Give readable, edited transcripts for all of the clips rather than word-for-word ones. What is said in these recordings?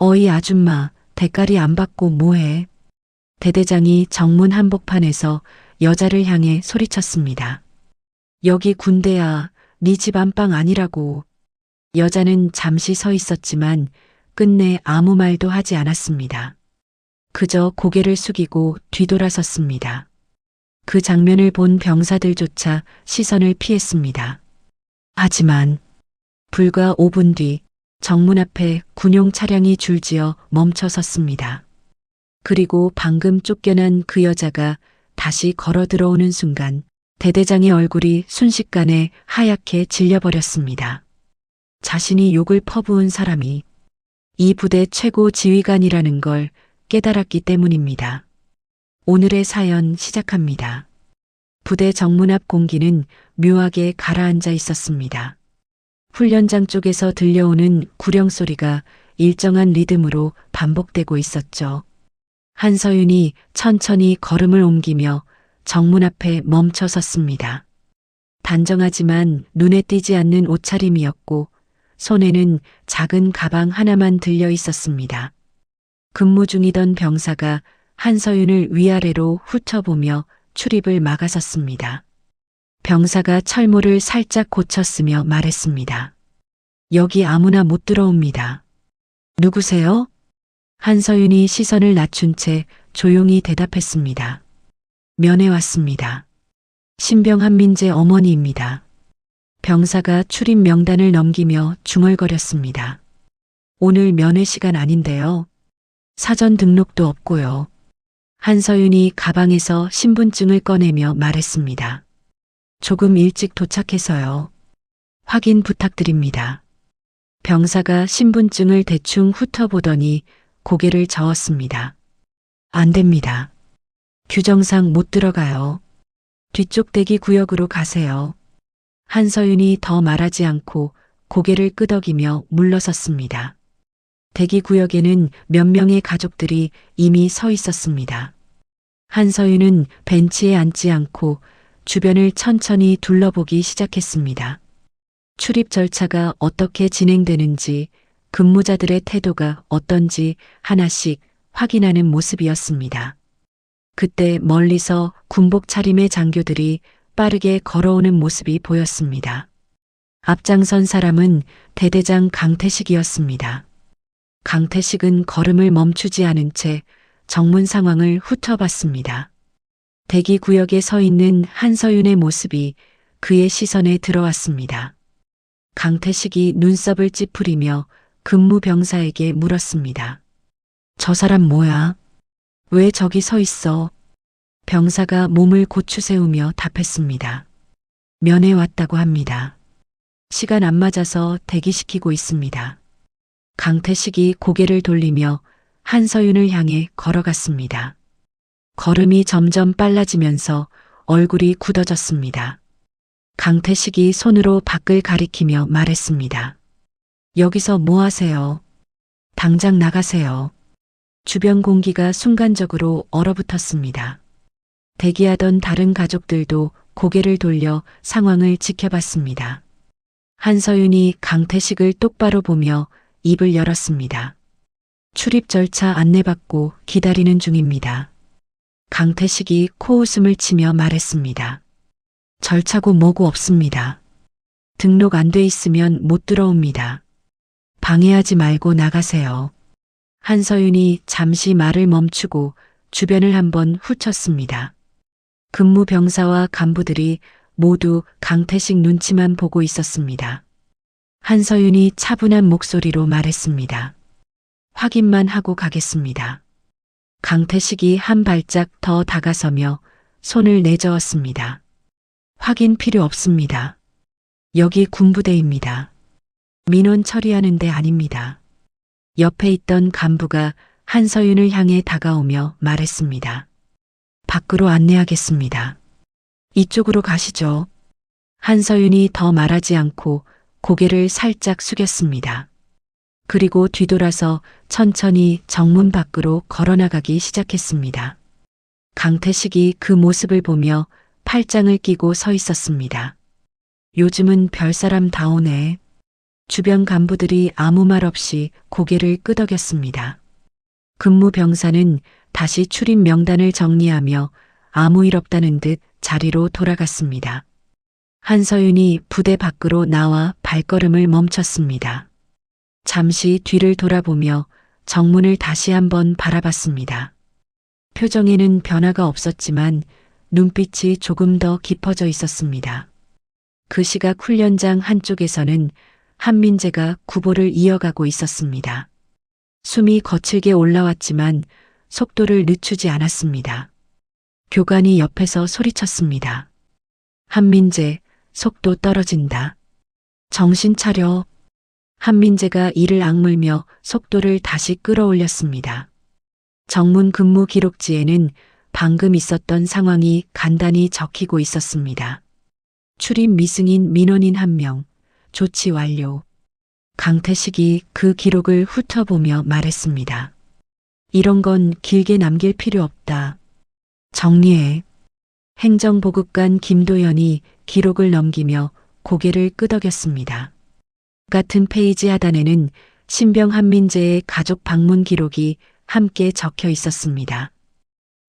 어이 아줌마, 대가리 안 받고 뭐해? 대대장이 정문 한복판에서 여자를 향해 소리쳤습니다. 여기 군대야, 네 집 안방 아니라고. 여자는 잠시 서 있었지만 끝내 아무 말도 하지 않았습니다. 그저 고개를 숙이고 뒤돌아섰습니다. 그 장면을 본 병사들조차 시선을 피했습니다. 하지만 불과 5분 뒤 정문 앞에 군용 차량이 줄지어 멈춰 섰습니다. 그리고 방금 쫓겨난 그 여자가 다시 걸어 들어오는 순간 대대장의 얼굴이 순식간에 하얗게 질려버렸습니다. 자신이 욕을 퍼부은 사람이 이 부대 최고 지휘관이라는 걸 깨달았기 때문입니다. 오늘의 사연 시작합니다. 부대 정문 앞 공기는 묘하게 가라앉아 있었습니다. 훈련장 쪽에서 들려오는 구령 소리가 일정한 리듬으로 반복되고 있었죠. 한서윤이 천천히 걸음을 옮기며 정문 앞에 멈춰 섰습니다. 단정하지만 눈에 띄지 않는 옷차림이었고 손에는 작은 가방 하나만 들려 있었습니다. 근무 중이던 병사가 한서윤을 위아래로 훑어보며 출입을 막아섰습니다. 병사가 철모를 살짝 고쳤으며 말했습니다. 여기 아무나 못 들어옵니다. 누구세요? 한서윤이 시선을 낮춘 채 조용히 대답했습니다. 면회 왔습니다. 신병 한민재 어머니입니다. 병사가 출입 명단을 넘기며 중얼거렸습니다. 오늘 면회 시간 아닌데요. 사전 등록도 없고요. 한서윤이 가방에서 신분증을 꺼내며 말했습니다. 조금 일찍 도착해서요. 확인 부탁드립니다. 병사가 신분증을 대충 훑어보더니 고개를 저었습니다. 안 됩니다. 규정상 못 들어가요. 뒤쪽 대기 구역으로 가세요. 한서윤이 더 말하지 않고 고개를 끄덕이며 물러섰습니다. 대기 구역에는 몇 명의 가족들이 이미 서 있었습니다. 한서윤은 벤치에 앉지 않고 주변을 천천히 둘러보기 시작했습니다. 출입 절차가 어떻게 진행되는지, 근무자들의 태도가 어떤지 하나씩 확인하는 모습이었습니다. 그때 멀리서 군복 차림의 장교들이 빠르게 걸어오는 모습이 보였습니다. 앞장선 사람은 대대장 강태식이었습니다. 강태식은 걸음을 멈추지 않은 채 정문 상황을 훑어봤습니다. 대기 구역에 서 있는 한서윤의 모습이 그의 시선에 들어왔습니다. 강태식이 눈썹을 찌푸리며 근무 병사에게 물었습니다. 저 사람 뭐야? 왜 저기 서 있어? 병사가 몸을 고추 세우며 답했습니다. 면회 왔다고 합니다. 시간 안 맞아서 대기시키고 있습니다. 강태식이 고개를 돌리며 한서윤을 향해 걸어갔습니다. 걸음이 점점 빨라지면서 얼굴이 굳어졌습니다. 강태식이 손으로 밖을 가리키며 말했습니다. 여기서 뭐 하세요? 당장 나가세요. 주변 공기가 순간적으로 얼어붙었습니다. 대기하던 다른 가족들도 고개를 돌려 상황을 지켜봤습니다. 한서윤이 강태식을 똑바로 보며 입을 열었습니다. 출입 절차 안내받고 기다리는 중입니다. 강태식이 코웃음을 치며 말했습니다. 절차고 뭐고 없습니다. 등록 안 돼 있으면 못 들어옵니다. 방해하지 말고 나가세요. 한서윤이 잠시 말을 멈추고 주변을 한번 훑었습니다. 근무 병사와 간부들이 모두 강태식 눈치만 보고 있었습니다. 한서윤이 차분한 목소리로 말했습니다. 확인만 하고 가겠습니다. 강태식이 한 발짝 더 다가서며 손을 내저었습니다. 확인 필요 없습니다. 여기 군부대입니다. 민원 처리하는 데 아닙니다. 옆에 있던 간부가 한서윤을 향해 다가오며 말했습니다. 밖으로 안내하겠습니다. 이쪽으로 가시죠. 한서윤이 더 말하지 않고 고개를 살짝 숙였습니다. 그리고 뒤돌아서 천천히 정문 밖으로 걸어나가기 시작했습니다. 강태식이 그 모습을 보며 팔짱을 끼고 서 있었습니다. 요즘은 별사람 다오네. 주변 간부들이 아무 말 없이 고개를 끄덕였습니다. 근무 병사는 다시 출입 명단을 정리하며 아무 일 없다는 듯 자리로 돌아갔습니다. 한서윤이 부대 밖으로 나와 발걸음을 멈췄습니다. 잠시 뒤를 돌아보며 정문을 다시 한번 바라봤습니다. 표정에는 변화가 없었지만 눈빛이 조금 더 깊어져 있었습니다. 그 시각 훈련장 한쪽에서는 한민재가 구보를 이어가고 있었습니다. 숨이 거칠게 올라왔지만 속도를 늦추지 않았습니다. 교관이 옆에서 소리쳤습니다. 한민재, 속도 떨어진다. 정신 차려. 한민재가 이를 악물며 속도를 다시 끌어올렸습니다. 정문 근무 기록지에는 방금 있었던 상황이 간단히 적히고 있었습니다. 출입 미승인 민원인 1명, 조치 완료. 강태식이 그 기록을 훑어보며 말했습니다. 이런 건 길게 남길 필요 없다. 정리해. 행정보급관 김도연이 기록을 넘기며 고개를 끄덕였습니다. 같은 페이지 하단에는 신병 한민재의 가족 방문 기록이 함께 적혀 있었습니다.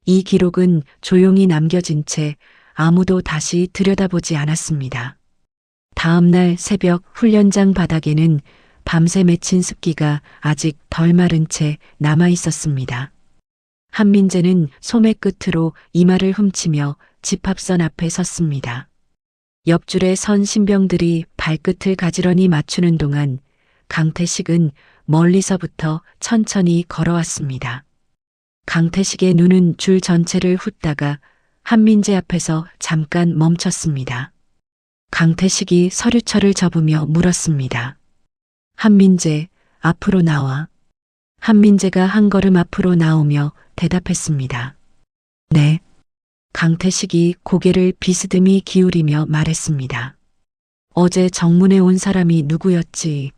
이 기록은 조용히 남겨진 채 아무도 다시 들여다보지 않았습니다. 다음 날 새벽 훈련장 바닥에는 밤새 맺힌 습기가 아직 덜 마른 채 남아 있었습니다. 한민재는 소매 끝으로 이마를 훔치며 집합선 앞에 섰습니다. 옆줄에 선 신병들이 발끝을 가지런히 맞추는 동안 강태식은 멀리서부터 천천히 걸어왔습니다. 강태식의 눈은 줄 전체를 훑다가 한민재 앞에서 잠깐 멈췄습니다. 강태식이 서류철을 접으며 물었습니다. 한민재, 앞으로 나와. 한민재가 한 걸음 앞으로 나오며 대답했습니다. 네. 강태식이 고개를 비스듬히 기울이며 말했습니다. 어제 정문에 온 사람이 누구였지?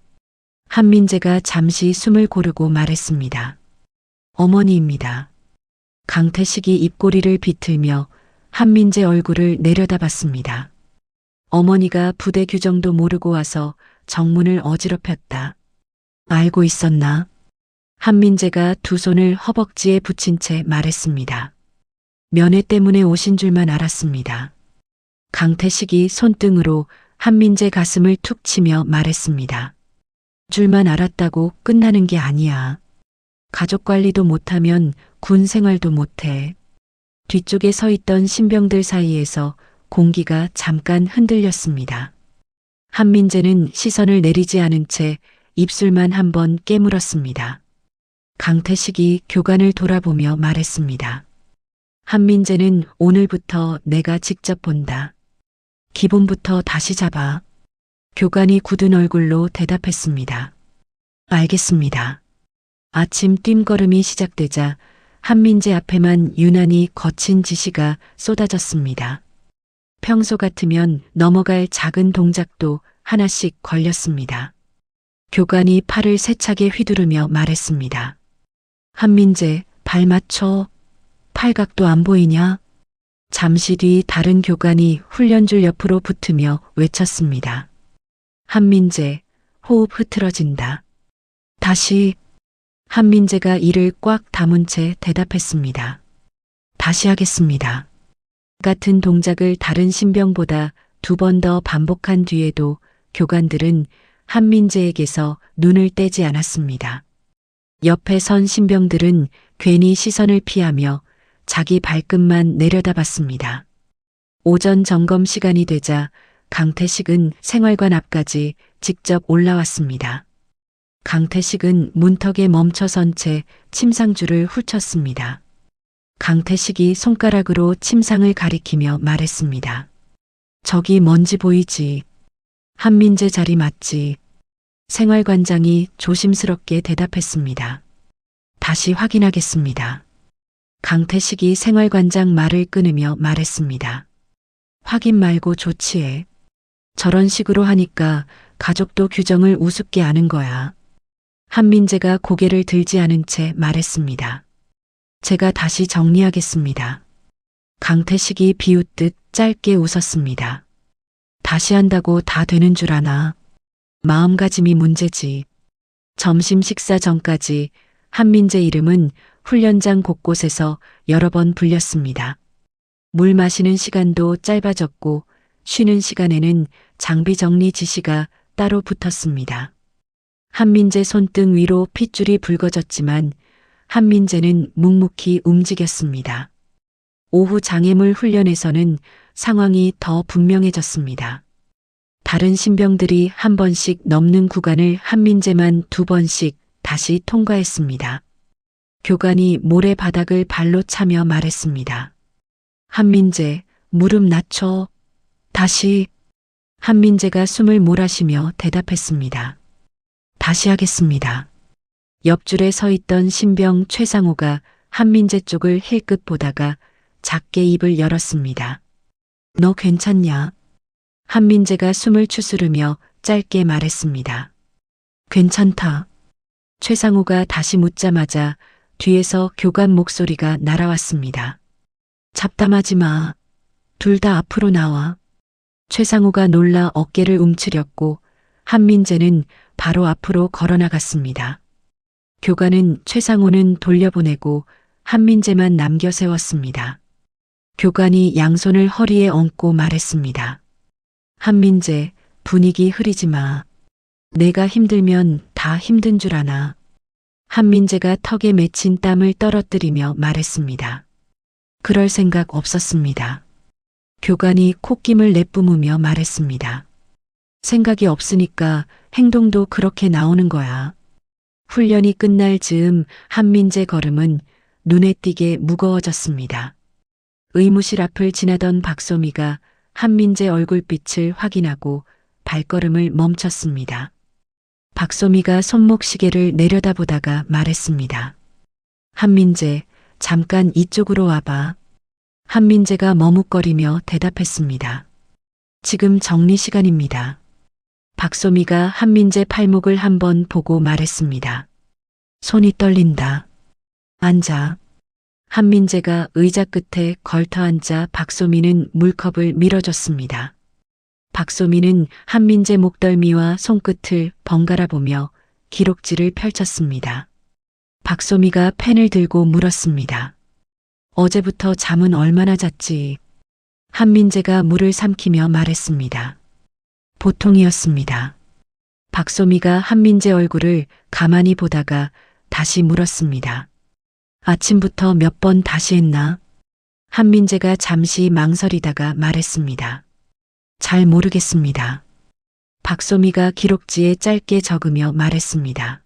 한민재가 잠시 숨을 고르고 말했습니다. 어머니입니다. 강태식이 입꼬리를 비틀며 한민재 얼굴을 내려다봤습니다. 어머니가 부대 규정도 모르고 와서 정문을 어지럽혔다. 알고 있었나? 한민재가 두 손을 허벅지에 붙인 채 말했습니다. 면회 때문에 오신 줄만 알았습니다. 강태식이 손등으로 한민재 가슴을 툭 치며 말했습니다. 줄만 알았다고 끝나는 게 아니야. 가족 관리도 못하면 군 생활도 못해. 뒤쪽에 서 있던 신병들 사이에서 공기가 잠깐 흔들렸습니다. 한민재는 시선을 내리지 않은 채 입술만 한번 깨물었습니다. 강태식이 교관을 돌아보며 말했습니다. 한민재는 오늘부터 내가 직접 본다. 기본부터 다시 잡아. 교관이 굳은 얼굴로 대답했습니다. 알겠습니다. 아침 뜀걸음이 시작되자 한민재 앞에만 유난히 거친 지시가 쏟아졌습니다. 평소 같으면 넘어갈 작은 동작도 하나씩 걸렸습니다. 교관이 팔을 세차게 휘두르며 말했습니다. 한민재, 발 맞춰. 팔각도 안 보이냐? 잠시 뒤 다른 교관이 훈련줄 옆으로 붙으며 외쳤습니다. 한민재, 호흡 흐트러진다. 다시. 한민재가 이를 꽉 다문 채 대답했습니다. 다시 하겠습니다. 같은 동작을 다른 신병보다 2번 더 반복한 뒤에도 교관들은 한민재에게서 눈을 떼지 않았습니다. 옆에 선 신병들은 괜히 시선을 피하며 자기 발끝만 내려다봤습니다. 오전 점검 시간이 되자 강태식은 생활관 앞까지 직접 올라왔습니다. 강태식은 문턱에 멈춰선 채 침상줄을 훑쳤습니다. 강태식이 손가락으로 침상을 가리키며 말했습니다. 저기 먼지 보이지? 한민재 자리 맞지? 생활관장이 조심스럽게 대답했습니다. 다시 확인하겠습니다. 강태식이 생활관장 말을 끊으며 말했습니다. 확인 말고 조치해. 저런 식으로 하니까 가족도 규정을 우습게 아는 거야. 한민재가 고개를 들지 않은 채 말했습니다. 제가 다시 정리하겠습니다. 강태식이 비웃듯 짧게 웃었습니다. 다시 한다고 다 되는 줄 아나? 마음가짐이 문제지. 점심 식사 전까지 한민재 이름은 훈련장 곳곳에서 여러 번 불렸습니다. 물 마시는 시간도 짧아졌고 쉬는 시간에는 장비 정리 지시가 따로 붙었습니다. 한민재 손등 위로 핏줄이 붉어졌지만 한민재는 묵묵히 움직였습니다. 오후 장애물 훈련에서는 상황이 더 분명해졌습니다. 다른 신병들이 한 번씩 넘는 구간을 한민재만 두 번씩 다시 통과했습니다. 교관이 모래바닥을 발로 차며 말했습니다. 한민재, 무릎 낮춰. 다시. 한민재가 숨을 몰아쉬며 대답했습니다. 다시 하겠습니다. 옆줄에 서 있던 신병 최상호가 한민재 쪽을 힐끗 보다가 작게 입을 열었습니다. 너 괜찮냐? 한민재가 숨을 추스르며 짧게 말했습니다. 괜찮다. 최상호가 다시 묻자마자 뒤에서 교관 목소리가 날아왔습니다. 잡담하지 마. 둘 다 앞으로 나와. 최상호가 놀라 어깨를 움츠렸고 한민재는 바로 앞으로 걸어나갔습니다. 교관은 최상호는 돌려보내고 한민재만 남겨 세웠습니다. 교관이 양손을 허리에 얹고 말했습니다. 한민재, 분위기 흐리지 마. 내가 힘들면 다 힘든 줄 아나. 한민재가 턱에 맺힌 땀을 떨어뜨리며 말했습니다. 그럴 생각 없었습니다. 교관이 콧김을 내뿜으며 말했습니다. 생각이 없으니까 행동도 그렇게 나오는 거야. 훈련이 끝날 즈음 한민재 걸음은 눈에 띄게 무거워졌습니다. 의무실 앞을 지나던 박소미가 한민재 얼굴빛을 확인하고 발걸음을 멈췄습니다. 박소미가 손목시계를 내려다보다가 말했습니다. 한민재, 잠깐 이쪽으로 와봐. 한민재가 머뭇거리며 대답했습니다. 지금 정리 시간입니다. 박소미가 한민재 팔목을 한번 보고 말했습니다. 손이 떨린다. 앉아. 한민재가 의자 끝에 걸터 앉아 박소미는 물컵을 밀어줬습니다. 박소미는 한민재 목덜미와 손끝을 번갈아 보며 기록지를 펼쳤습니다. 박소미가 펜을 들고 물었습니다. 어제부터 잠은 얼마나 잤지? 한민재가 물을 삼키며 말했습니다. 보통이었습니다. 박소미가 한민재 얼굴을 가만히 보다가 다시 물었습니다. 아침부터 몇 번 다시 했나? 한민재가 잠시 망설이다가 말했습니다. 잘 모르겠습니다. 박소미가 기록지에 짧게 적으며 말했습니다.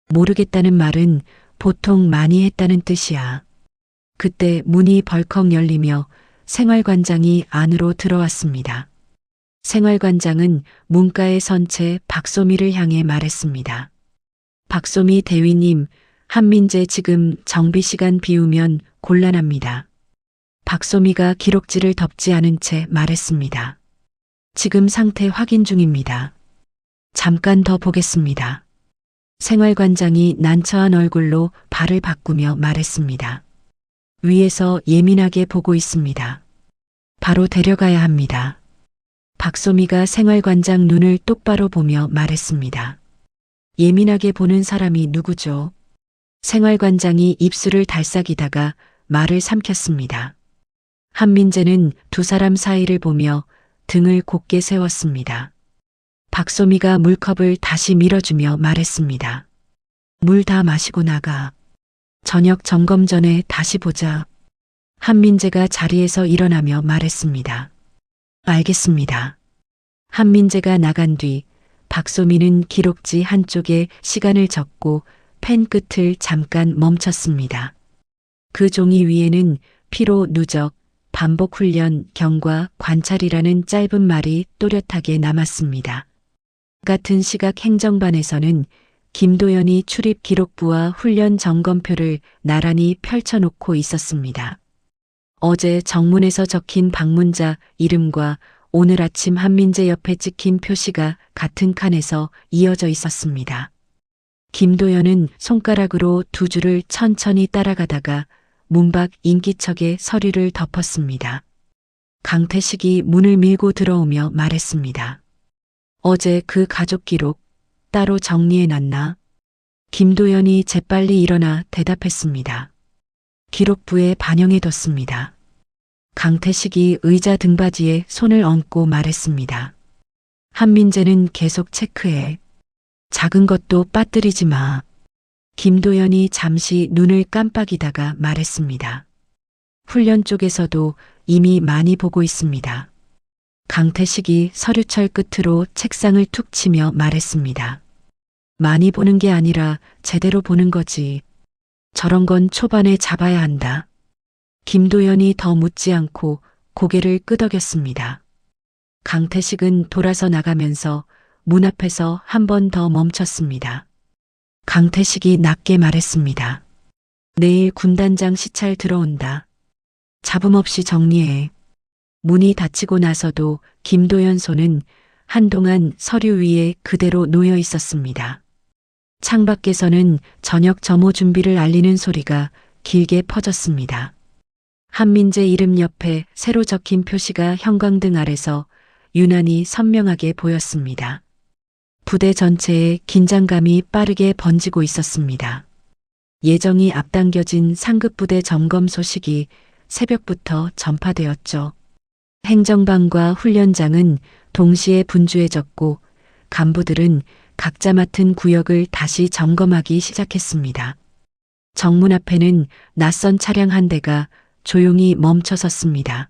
모르겠다는 말은 보통 많이 했다는 뜻이야. 그때 문이 벌컥 열리며 생활관장이 안으로 들어왔습니다. 생활관장은 문가에 선 채 박소미를 향해 말했습니다. 박소미 대위님, 한민재 지금 정비시간 비우면 곤란합니다. 박소미가 기록지를 덮지 않은 채 말했습니다. 지금 상태 확인 중입니다. 잠깐 더 보겠습니다. 생활관장이 난처한 얼굴로 발을 바꾸며 말했습니다. 위에서 예민하게 보고 있습니다. 바로 데려가야 합니다. 박소미가 생활관장 눈을 똑바로 보며 말했습니다. 예민하게 보는 사람이 누구죠? 생활관장이 입술을 달싹이다가 말을 삼켰습니다. 한민재는 두 사람 사이를 보며 등을 곧게 세웠습니다. 박소미가 물컵을 다시 밀어주며 말했습니다. 물 다 마시고 나가. 저녁 점검 전에 다시 보자. 한민재가 자리에서 일어나며 말했습니다. 알겠습니다. 한민재가 나간 뒤 박소미는 기록지 한쪽에 시간을 적고 펜 끝을 잠깐 멈췄습니다. 그 종이 위에는 피로 누적, 반복 훈련, 경과, 관찰이라는 짧은 말이 또렷하게 남았습니다. 같은 시각 행정반에서는 김도연이 출입 기록부와 훈련 점검표를 나란히 펼쳐놓고 있었습니다. 어제 정문에서 적힌 방문자 이름과 오늘 아침 한민재 옆에 찍힌 표시가 같은 칸에서 이어져 있었습니다. 김도연은 손가락으로 두 줄을 천천히 따라가다가 문밖 인기척에 서류를 덮었습니다. 강태식이 문을 밀고 들어오며 말했습니다. 어제 그 가족 기록 따로 정리해놨나? 김도연이 재빨리 일어나 대답했습니다. 기록부에 반영해뒀습니다. 강태식이 의자 등받이에 손을 얹고 말했습니다. 한민재는 계속 체크해. 작은 것도 빠뜨리지 마. 김도연이 잠시 눈을 깜빡이다가 말했습니다. 훈련 쪽에서도 이미 많이 보고 있습니다. 강태식이 서류철 끝으로 책상을 툭 치며 말했습니다. 많이 보는 게 아니라 제대로 보는 거지. 저런 건 초반에 잡아야 한다. 김도연이 더 묻지 않고 고개를 끄덕였습니다. 강태식은 돌아서 나가면서 문 앞에서 한 번 더 멈췄습니다. 강태식이 낮게 말했습니다. 내일 군단장 시찰 들어온다. 잡음 없이 정리해. 문이 닫히고 나서도 김도연 손은 한동안 서류 위에 그대로 놓여 있었습니다. 창밖에서는 저녁 점호 준비를 알리는 소리가 길게 퍼졌습니다. 한민재 이름 옆에 새로 적힌 표시가 형광등 아래서 유난히 선명하게 보였습니다. 부대 전체에 긴장감이 빠르게 번지고 있었습니다. 예정이 앞당겨진 상급부대 점검 소식이 새벽부터 전파되었죠. 행정반과 훈련장은 동시에 분주해졌고 간부들은 각자 맡은 구역을 다시 점검하기 시작했습니다. 정문 앞에는 낯선 차량 한 대가 조용히 멈춰섰습니다.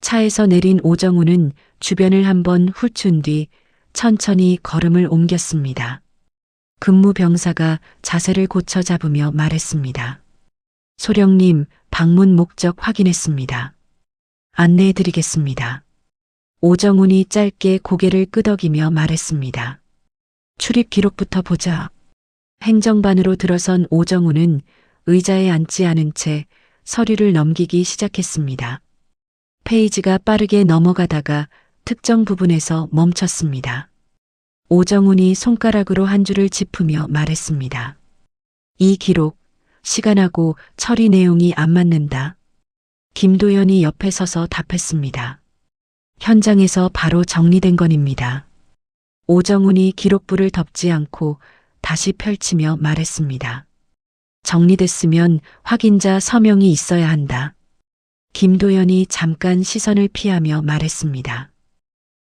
차에서 내린 오정우는 주변을 한번 훑은 뒤 천천히 걸음을 옮겼습니다. 근무 병사가 자세를 고쳐 잡으며 말했습니다. 소령님, 방문 목적 확인했습니다. 안내해 드리겠습니다. 오정훈이 짧게 고개를 끄덕이며 말했습니다. 출입 기록부터 보자. 행정반으로 들어선 오정훈은 의자에 앉지 않은 채 서류를 넘기기 시작했습니다. 페이지가 빠르게 넘어가다가 특정 부분에서 멈췄습니다. 오정훈이 손가락으로 한 줄을 짚으며 말했습니다. 이 기록, 시간하고 처리 내용이 안 맞는다. 김도연이 옆에 서서 답했습니다. 현장에서 바로 정리된 건입니다. 오정훈이 기록부를 덮지 않고 다시 펼치며 말했습니다. 정리됐으면 확인자 서명이 있어야 한다. 김도연이 잠깐 시선을 피하며 말했습니다.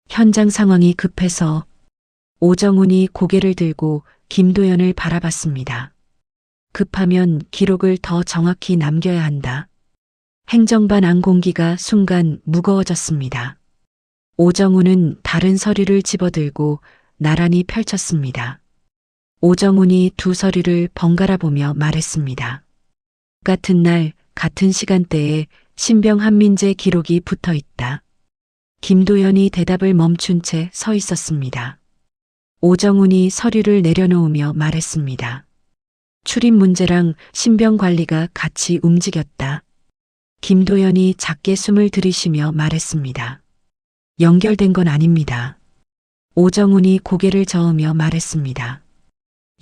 현장 상황이 급해서. 오정훈이 고개를 들고 김도연을 바라봤습니다. 급하면 기록을 더 정확히 남겨야 한다. 행정반 안공기가 순간 무거워졌습니다. 오정훈은 다른 서류를 집어들고 나란히 펼쳤습니다. 오정훈이 두 서류를 번갈아 보며 말했습니다. 같은 날, 같은 시간대에 신병 한민재 기록이 붙어 있다. 김도연이 대답을 멈춘 채 서 있었습니다. 오정훈이 서류를 내려놓으며 말했습니다. 출입 문제랑 신병 관리가 같이 움직였다. 김도연이 작게 숨을 들이쉬며 말했습니다. 연결된 건 아닙니다. 오정훈이 고개를 저으며 말했습니다.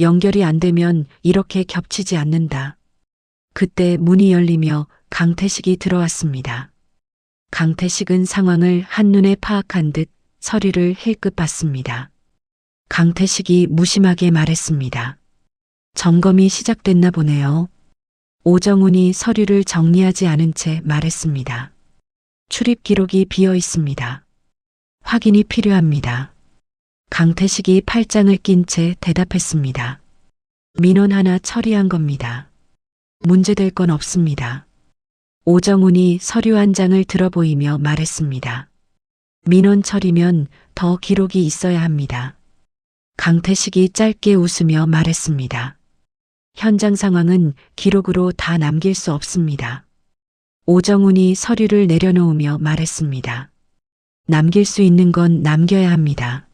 연결이 안 되면 이렇게 겹치지 않는다. 그때 문이 열리며 강태식이 들어왔습니다. 강태식은 상황을 한눈에 파악한 듯 서류를 힐끗 봤습니다. 강태식이 무심하게 말했습니다. 점검이 시작됐나 보네요. 오정훈이 서류를 정리하지 않은 채 말했습니다. 출입 기록이 비어 있습니다. 확인이 필요합니다. 강태식이 팔짱을 낀 채 대답했습니다. 민원 하나 처리한 겁니다. 문제될 건 없습니다. 오정훈이 서류 한 장을 들어보이며 말했습니다. 민원 처리면 더 기록이 있어야 합니다. 강태식이 짧게 웃으며 말했습니다. 현장 상황은 기록으로 다 남길 수 없습니다. 오정훈이 서류를 내려놓으며 말했습니다. 남길 수 있는 건 남겨야 합니다.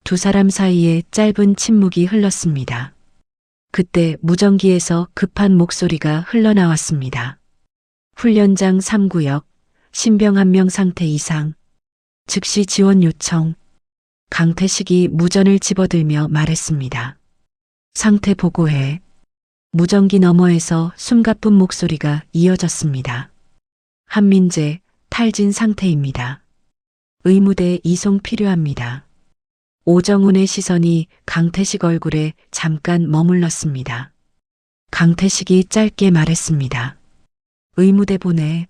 두 사람 사이에 짧은 침묵이 흘렀습니다. 그때 무전기에서 급한 목소리가 흘러나왔습니다. 훈련장 3구역, 신병 1명 상태 이상, 즉시 지원 요청. 강태식이 무전을 집어들며 말했습니다. 상태 보고해. 무전기 너머에서 숨가쁜 목소리가 이어졌습니다. 한민재, 탈진 상태입니다. 의무대 이송 필요합니다. 오정훈의 시선이 강태식 얼굴에 잠깐 머물렀습니다. 강태식이 짧게 말했습니다. 의무대 보내.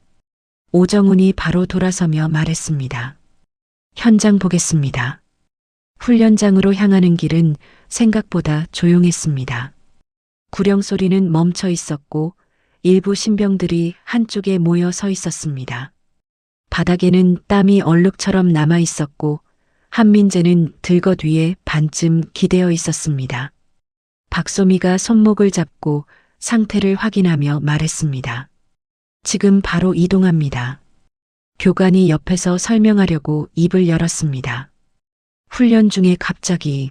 오정훈이 바로 돌아서며 말했습니다. 현장 보겠습니다. 훈련장으로 향하는 길은 생각보다 조용했습니다. 구령 소리는 멈춰 있었고 일부 신병들이 한쪽에 모여 서 있었습니다. 바닥에는 땀이 얼룩처럼 남아 있었고 한민재는 들것 위에 반쯤 기대어 있었습니다. 박소미가 손목을 잡고 상태를 확인하며 말했습니다. 지금 바로 이동합니다. 교관이 옆에서 설명하려고 입을 열었습니다. 훈련 중에 갑자기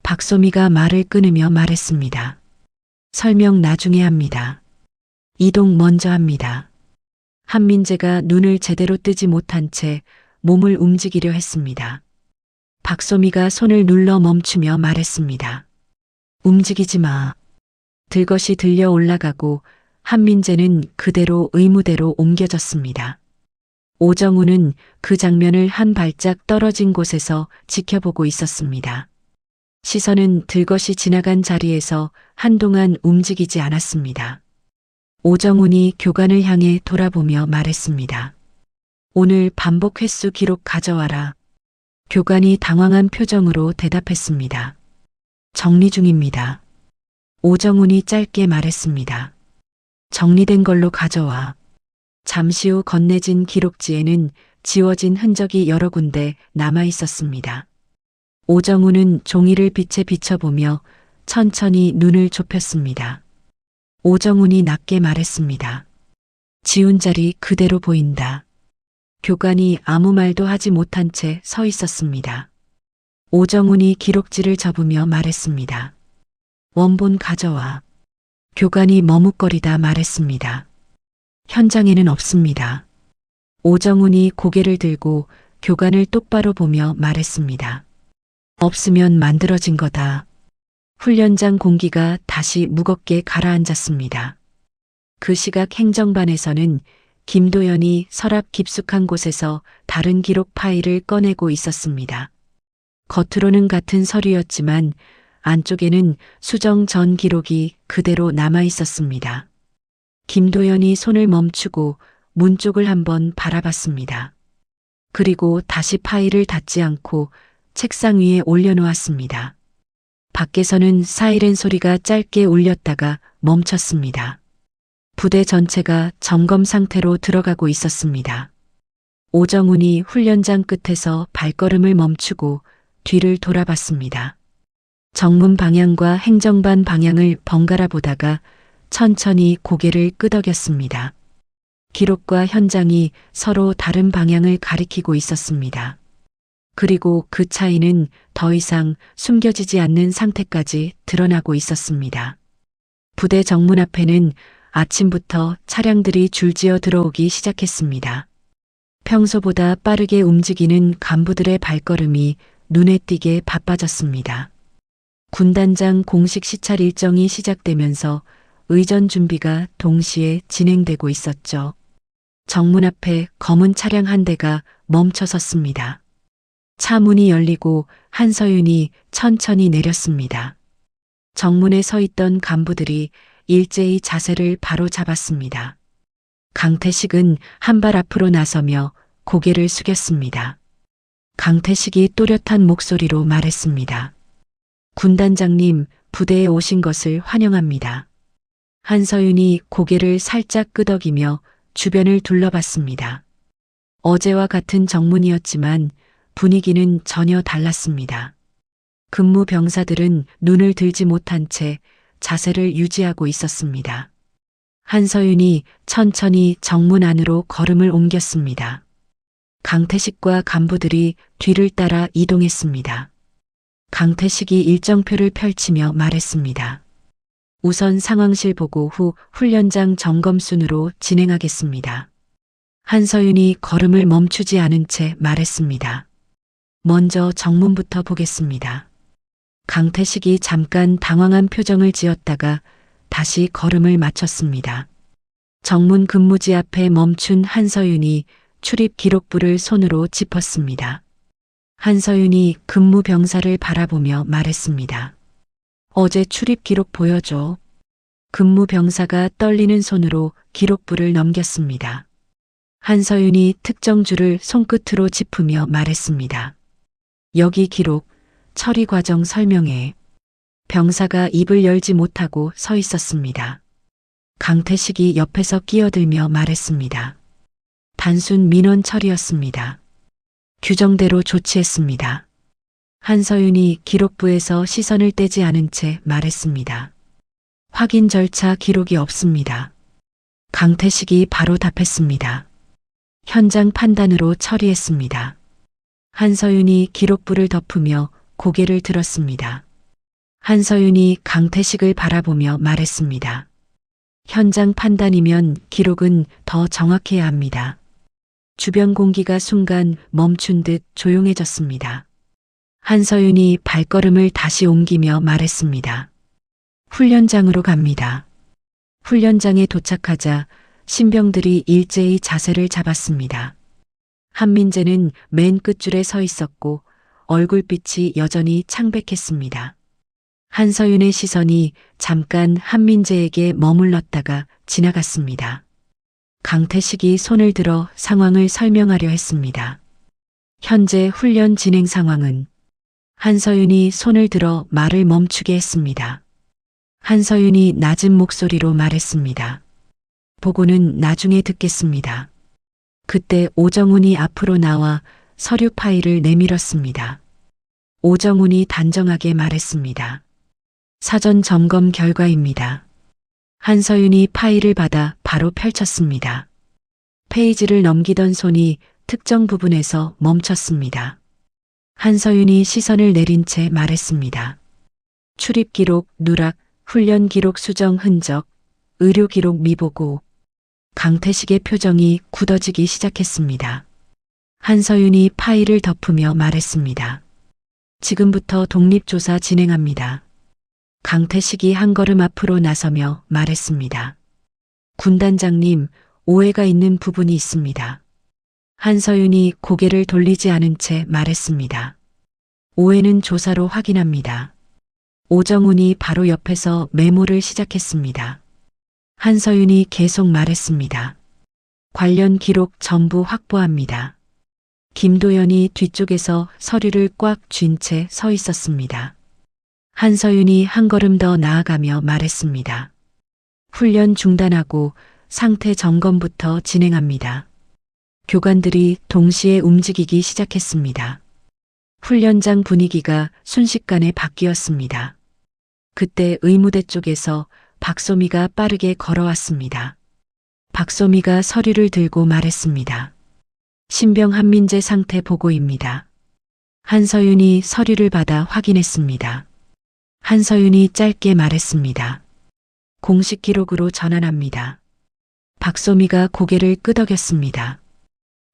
박소미가 말을 끊으며 말했습니다. 설명 나중에 합니다. 이동 먼저 합니다. 한민재가 눈을 제대로 뜨지 못한 채 몸을 움직이려 했습니다. 박소미가 손을 눌러 멈추며 말했습니다. 움직이지 마. 들것이 들려 올라가고 한민재는 그대로 의무대로 옮겨졌습니다. 오정훈은 그 장면을 한 발짝 떨어진 곳에서 지켜보고 있었습니다. 시선은 들것이 지나간 자리에서 한동안 움직이지 않았습니다. 오정훈이 교관을 향해 돌아보며 말했습니다. 오늘 반복 횟수 기록 가져와라. 교관이 당황한 표정으로 대답했습니다. 정리 중입니다. 오정훈이 짧게 말했습니다. 정리된 걸로 가져와. 잠시 후 건네진 기록지에는 지워진 흔적이 여러 군데 남아 있었습니다. 오정훈은 종이를 빛에 비춰보며 천천히 눈을 좁혔습니다. 오정훈이 낮게 말했습니다. 지운 자리 그대로 보인다. 교관이 아무 말도 하지 못한 채 서 있었습니다. 오정훈이 기록지를 접으며 말했습니다. 원본 가져와. 교관이 머뭇거리다 말했습니다. 현장에는 없습니다. 오정훈이 고개를 들고 교관을 똑바로 보며 말했습니다. 없으면 만들어진 거다. 훈련장 공기가 다시 무겁게 가라앉았습니다. 그 시각 행정반에서는 김도연이 서랍 깊숙한 곳에서 다른 기록 파일을 꺼내고 있었습니다. 겉으로는 같은 서류였지만 안쪽에는 수정 전 기록이 그대로 남아 있었습니다. 김도연이 손을 멈추고 문 쪽을 한번 바라봤습니다. 그리고 다시 파일을 닫지 않고 책상 위에 올려놓았습니다. 밖에서는 사이렌 소리가 짧게 울렸다가 멈췄습니다. 부대 전체가 점검 상태로 들어가고 있었습니다. 오정훈이 훈련장 끝에서 발걸음을 멈추고 뒤를 돌아봤습니다. 정문 방향과 행정반 방향을 번갈아 보다가 천천히 고개를 끄덕였습니다. 기록과 현장이 서로 다른 방향을 가리키고 있었습니다. 그리고 그 차이는 더 이상 숨겨지지 않는 상태까지 드러나고 있었습니다. 부대 정문 앞에는 아침부터 차량들이 줄지어 들어오기 시작했습니다. 평소보다 빠르게 움직이는 간부들의 발걸음이 눈에 띄게 바빠졌습니다. 군단장 공식 시찰 일정이 시작되면서 의전 준비가 동시에 진행되고 있었죠. 정문 앞에 검은 차량 한 대가 멈춰 섰습니다. 차 문이 열리고 한서윤이 천천히 내렸습니다. 정문에 서 있던 간부들이 일제히 자세를 바로 잡았습니다. 강태식은 한 발 앞으로 나서며 고개를 숙였습니다. 강태식이 또렷한 목소리로 말했습니다. 군단장님, 부대에 오신 것을 환영합니다. 한서윤이 고개를 살짝 끄덕이며 주변을 둘러봤습니다. 어제와 같은 정문이었지만 분위기는 전혀 달랐습니다. 근무 병사들은 눈을 들지 못한 채 자세를 유지하고 있었습니다. 한서윤이 천천히 정문 안으로 걸음을 옮겼습니다. 강태식과 간부들이 뒤를 따라 이동했습니다. 강태식이 일정표를 펼치며 말했습니다. 우선 상황실 보고 후 훈련장 점검 순으로 진행하겠습니다. 한서윤이 걸음을 멈추지 않은 채 말했습니다. 먼저 정문부터 보겠습니다. 강태식이 잠깐 당황한 표정을 지었다가 다시 걸음을 맞췄습니다. 정문 근무지 앞에 멈춘 한서윤이 출입 기록부를 손으로 짚었습니다. 한서윤이 근무 병사를 바라보며 말했습니다. 어제 출입 기록 보여줘. 근무 병사가 떨리는 손으로 기록부를 넘겼습니다. 한서윤이 특정 줄을 손끝으로 짚으며 말했습니다. 여기 기록, 처리 과정 설명해. 병사가 입을 열지 못하고 서 있었습니다. 강태식이 옆에서 끼어들며 말했습니다. 단순 민원 처리였습니다. 규정대로 조치했습니다. 한서윤이 기록부에서 시선을 떼지 않은 채 말했습니다. 확인 절차 기록이 없습니다. 강태식이 바로 답했습니다. 현장 판단으로 처리했습니다. 한서윤이 기록부를 덮으며 고개를 들었습니다. 한서윤이 강태식을 바라보며 말했습니다. 현장 판단이면 기록은 더 정확해야 합니다. 주변 공기가 순간 멈춘 듯 조용해졌습니다. 한서윤이 발걸음을 다시 옮기며 말했습니다. 훈련장으로 갑니다. 훈련장에 도착하자 신병들이 일제히 자세를 잡았습니다. 한민재는 맨 끝줄에 서 있었고 얼굴빛이 여전히 창백했습니다. 한서윤의 시선이 잠깐 한민재에게 머물렀다가 지나갔습니다. 강태식이 손을 들어 상황을 설명하려 했습니다. 현재 훈련 진행 상황은 한서윤이 손을 들어 말을 멈추게 했습니다. 한서윤이 낮은 목소리로 말했습니다. 보고는 나중에 듣겠습니다. 그때 오정훈이 앞으로 나와 서류 파일을 내밀었습니다. 오정훈이 단정하게 말했습니다. 사전 점검 결과입니다. 한서윤이 파일을 받아 바로 펼쳤습니다. 페이지를 넘기던 손이 특정 부분에서 멈췄습니다. 한서윤이 시선을 내린 채 말했습니다. 출입 기록 누락, 훈련 기록 수정 흔적, 의료 기록 미보고. 강태식의 표정이 굳어지기 시작했습니다. 한서윤이 파일을 덮으며 말했습니다. 지금부터 독립조사 진행합니다. 강태식이 한 걸음 앞으로 나서며 말했습니다. 군단장님, 오해가 있는 부분이 있습니다. 한서윤이 고개를 돌리지 않은 채 말했습니다. 오해는 조사로 확인합니다. 오정훈이 바로 옆에서 메모를 시작했습니다. 한서윤이 계속 말했습니다. 관련 기록 전부 확보합니다. 김도연이 뒤쪽에서 서류를 꽉 쥔 채 서 있었습니다. 한서윤이 한 걸음 더 나아가며 말했습니다. 훈련 중단하고 상태 점검부터 진행합니다. 교관들이 동시에 움직이기 시작했습니다. 훈련장 분위기가 순식간에 바뀌었습니다. 그때 의무대 쪽에서 박소미가 빠르게 걸어왔습니다. 박소미가 서류를 들고 말했습니다. 신병 한민재 상태 보고입니다. 한서윤이 서류를 받아 확인했습니다. 한서윤이 짧게 말했습니다. 공식 기록으로 전환합니다. 박소미가 고개를 끄덕였습니다.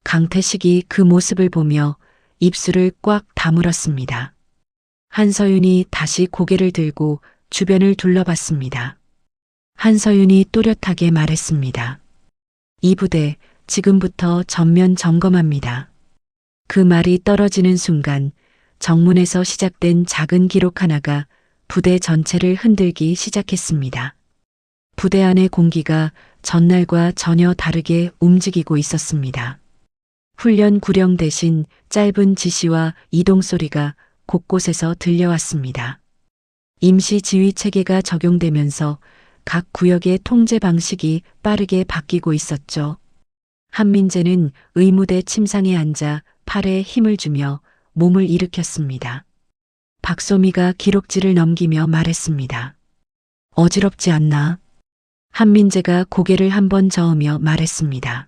강태식이 그 모습을 보며 입술을 꽉 다물었습니다. 한서윤이 다시 고개를 들고 주변을 둘러봤습니다. 한서윤이 또렷하게 말했습니다. 이 부대 지금부터 전면 점검합니다. 그 말이 떨어지는 순간 정문에서 시작된 작은 기록 하나가 부대 전체를 흔들기 시작했습니다. 부대 안의 공기가 전날과 전혀 다르게 움직이고 있었습니다. 훈련 구령 대신 짧은 지시와 이동 소리가 곳곳에서 들려왔습니다. 임시 지휘 체계가 적용되면서 각 구역의 통제 방식이 빠르게 바뀌고 있었죠. 한민재는 의무대 침상에 앉아 팔에 힘을 주며 몸을 일으켰습니다. 박소미가 기록지를 넘기며 말했습니다. 어지럽지 않나? 한민재가 고개를 한번 저으며 말했습니다.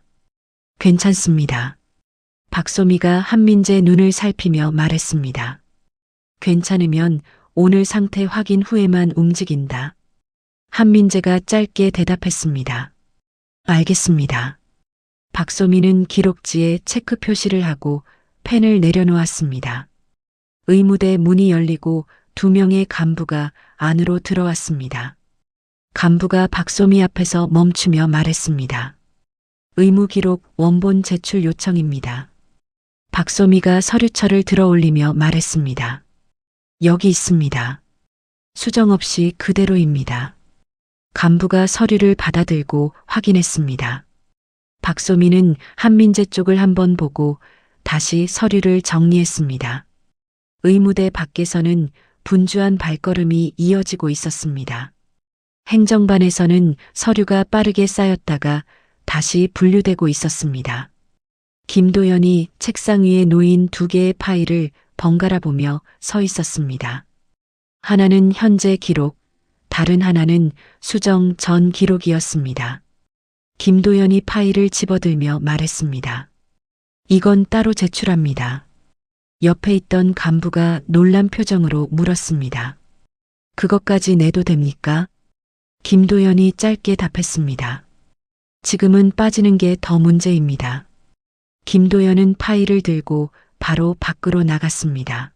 괜찮습니다. 박소미가 한민재 눈을 살피며 말했습니다. 괜찮으면 오늘 상태 확인 후에만 움직인다. 한민재가 짧게 대답했습니다. 알겠습니다. 박소미는 기록지에 체크 표시를 하고 펜을 내려놓았습니다. 의무대 문이 열리고 2명의 간부가 안으로 들어왔습니다. 간부가 박소미 앞에서 멈추며 말했습니다. 의무 기록 원본 제출 요청입니다. 박소미가 서류철을 들어 올리며 말했습니다. 여기 있습니다. 수정 없이 그대로입니다. 간부가 서류를 받아들고 확인했습니다. 박소미는 한민재 쪽을 한번 보고 다시 서류를 정리했습니다. 의무대 밖에서는 분주한 발걸음이 이어지고 있었습니다. 행정반에서는 서류가 빠르게 쌓였다가 다시 분류되고 있었습니다. 김도연이 책상 위에 놓인 2개의 파일을 번갈아 보며 서 있었습니다. 하나는 현재 기록, 다른 하나는 수정 전 기록이었습니다. 김도연이 파일을 집어들며 말했습니다. 이건 따로 제출합니다. 옆에 있던 간부가 놀란 표정으로 물었습니다. 그것까지 내도 됩니까? 김도연이 짧게 답했습니다. 지금은 빠지는 게 더 문제입니다. 김도연은 파일을 들고 바로 밖으로 나갔습니다.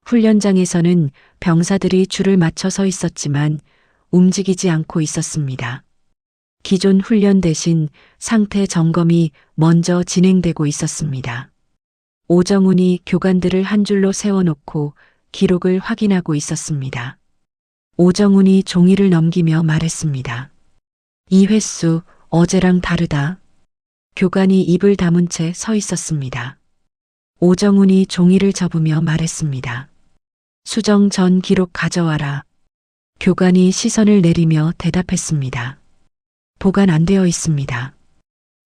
훈련장에서는 병사들이 줄을 맞춰 서 있었지만 움직이지 않고 있었습니다. 기존 훈련 대신 상태 점검이 먼저 진행되고 있었습니다. 오정훈이 교관들을 한 줄로 세워놓고 기록을 확인하고 있었습니다. 오정훈이 종이를 넘기며 말했습니다. 이 횟수 어제랑 다르다. 교관이 입을 다문 채 서 있었습니다. 오정훈이 종이를 접으며 말했습니다. 수정 전 기록 가져와라. 교관이 시선을 내리며 대답했습니다. 보관 안 되어 있습니다.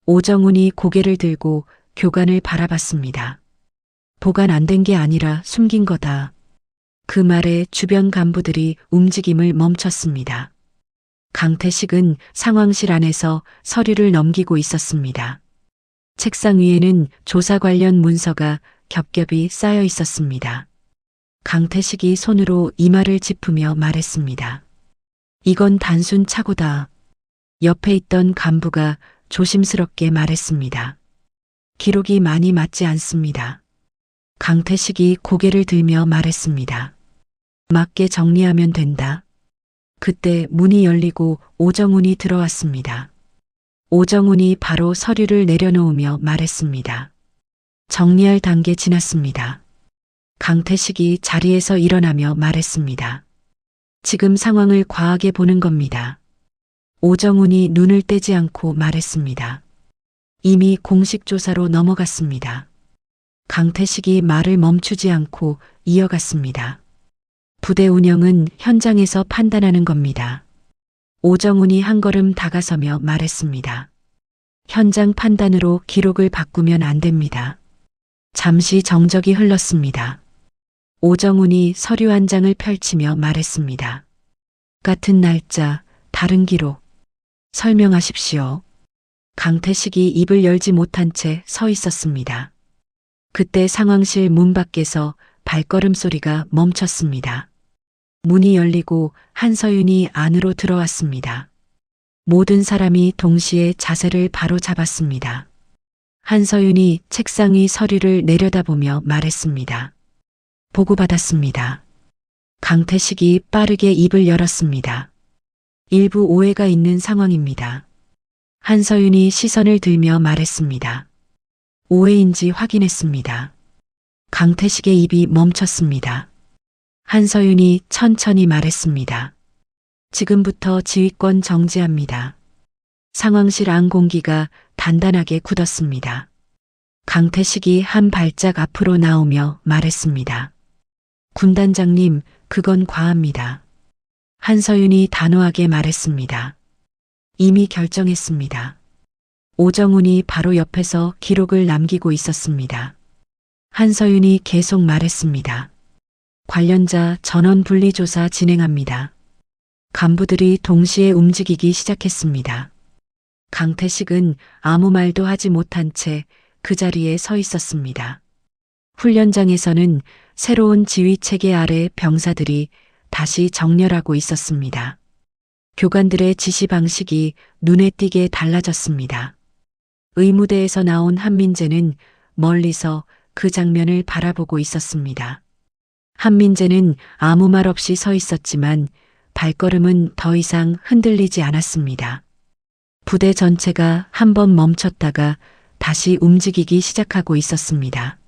오정훈이 고개를 들고 교관을 바라봤습니다. 보관 안 된 게 아니라 숨긴 거다. 그 말에 주변 간부들이 움직임을 멈췄습니다. 강태식은 상황실 안에서 서류를 넘기고 있었습니다. 책상 위에는 조사 관련 문서가 겹겹이 쌓여 있었습니다. 강태식이 손으로 이마를 짚으며 말했습니다. 이건 단순 착오다. 옆에 있던 간부가 조심스럽게 말했습니다. 기록이 많이 맞지 않습니다. 강태식이 고개를 들며 말했습니다. 맞게 정리하면 된다. 그때 문이 열리고 오정훈이 들어왔습니다. 오정훈이 바로 서류를 내려놓으며 말했습니다. 정리할 단계 지났습니다. 강태식이 자리에서 일어나며 말했습니다. 지금 상황을 과하게 보는 겁니다. 오정훈이 눈을 떼지 않고 말했습니다. 이미 공식 조사로 넘어갔습니다. 강태식이 말을 멈추지 않고 이어갔습니다. 부대 운영은 현장에서 판단하는 겁니다. 오정훈이 한 걸음 다가서며 말했습니다. 현장 판단으로 기록을 바꾸면 안 됩니다. 잠시 정적이 흘렀습니다. 오정훈이 서류 한 장을 펼치며 말했습니다. 같은 날짜, 다른 기록. 설명하십시오. 강태식이 입을 열지 못한 채 서 있었습니다. 그때 상황실 문 밖에서 발걸음 소리가 멈췄습니다. 문이 열리고 한서윤이 안으로 들어왔습니다. 모든 사람이 동시에 자세를 바로 잡았습니다. 한서윤이 책상 위 서류를 내려다보며 말했습니다. 보고받았습니다. 강태식이 빠르게 입을 열었습니다. 일부 오해가 있는 상황입니다. 한서윤이 시선을 들며 말했습니다. 오해인지 확인했습니다. 강태식의 입이 멈췄습니다. 한서윤이 천천히 말했습니다. 지금부터 지휘권 정지합니다. 상황실 안 공기가 단단하게 굳었습니다. 강태식이 한 발짝 앞으로 나오며 말했습니다. 군단장님, 그건 과합니다. 한서윤이 단호하게 말했습니다. 이미 결정했습니다. 오정훈이 바로 옆에서 기록을 남기고 있었습니다. 한서윤이 계속 말했습니다. 관련자 전원 분리조사 진행합니다. 간부들이 동시에 움직이기 시작했습니다. 강태식은 아무 말도 하지 못한 채 그 자리에 서 있었습니다. 훈련장에서는 새로운 지휘 체계 아래 병사들이 다시 정렬하고 있었습니다. 교관들의 지시 방식이 눈에 띄게 달라졌습니다. 의무대에서 나온 한민재는 멀리서 그 장면을 바라보고 있었습니다. 한민재는 아무 말 없이 서 있었지만 발걸음은 더 이상 흔들리지 않았습니다. 부대 전체가 한번 멈췄다가 다시 움직이기 시작하고 있었습니다.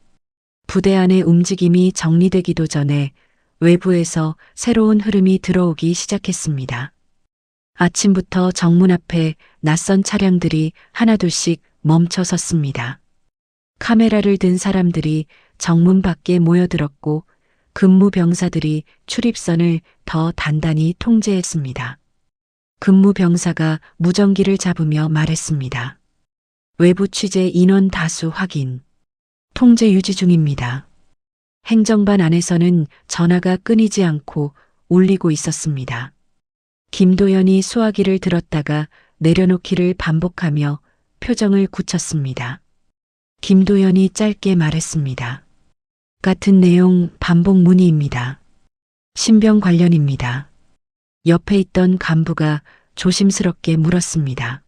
부대 안의 움직임이 정리되기도 전에 외부에서 새로운 흐름이 들어오기 시작했습니다. 아침부터 정문 앞에 낯선 차량들이 하나둘씩 멈춰 섰습니다. 카메라를 든 사람들이 정문 밖에 모여들었고 근무 병사들이 출입선을 더 단단히 통제했습니다. 근무 병사가 무전기를 잡으며 말했습니다. 외부 취재 인원 다수 확인. 통제 유지 중입니다. 행정반 안에서는 전화가 끊이지 않고 울리고 있었습니다. 김도연이 수화기를 들었다가 내려놓기를 반복하며 표정을 굳혔습니다. 김도연이 짧게 말했습니다. 같은 내용 반복 문의입니다. 신병 관련입니다. 옆에 있던 간부가 조심스럽게 물었습니다.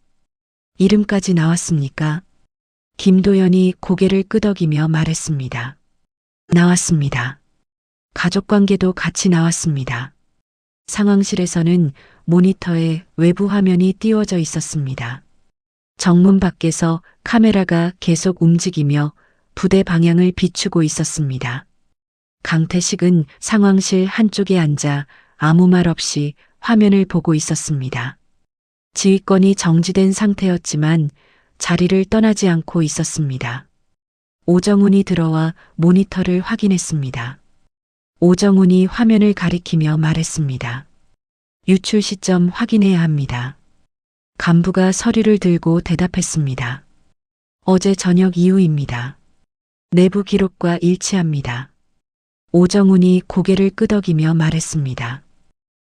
이름까지 나왔습니까? 김도연이 고개를 끄덕이며 말했습니다. 나왔습니다. 가족관계도 같이 나왔습니다. 상황실에서는 모니터에 외부 화면이 띄워져 있었습니다. 정문 밖에서 카메라가 계속 움직이며 부대 방향을 비추고 있었습니다. 강태식은 상황실 한쪽에 앉아 아무 말 없이 화면을 보고 있었습니다. 지휘권이 정지된 상태였지만 자리를 떠나지 않고 있었습니다. 오정훈이 들어와 모니터를 확인했습니다. 오정훈이 화면을 가리키며 말했습니다. 유출 시점 확인해야 합니다. 간부가 서류를 들고 대답했습니다. 어제 저녁 이후입니다. 내부 기록과 일치합니다. 오정훈이 고개를 끄덕이며 말했습니다.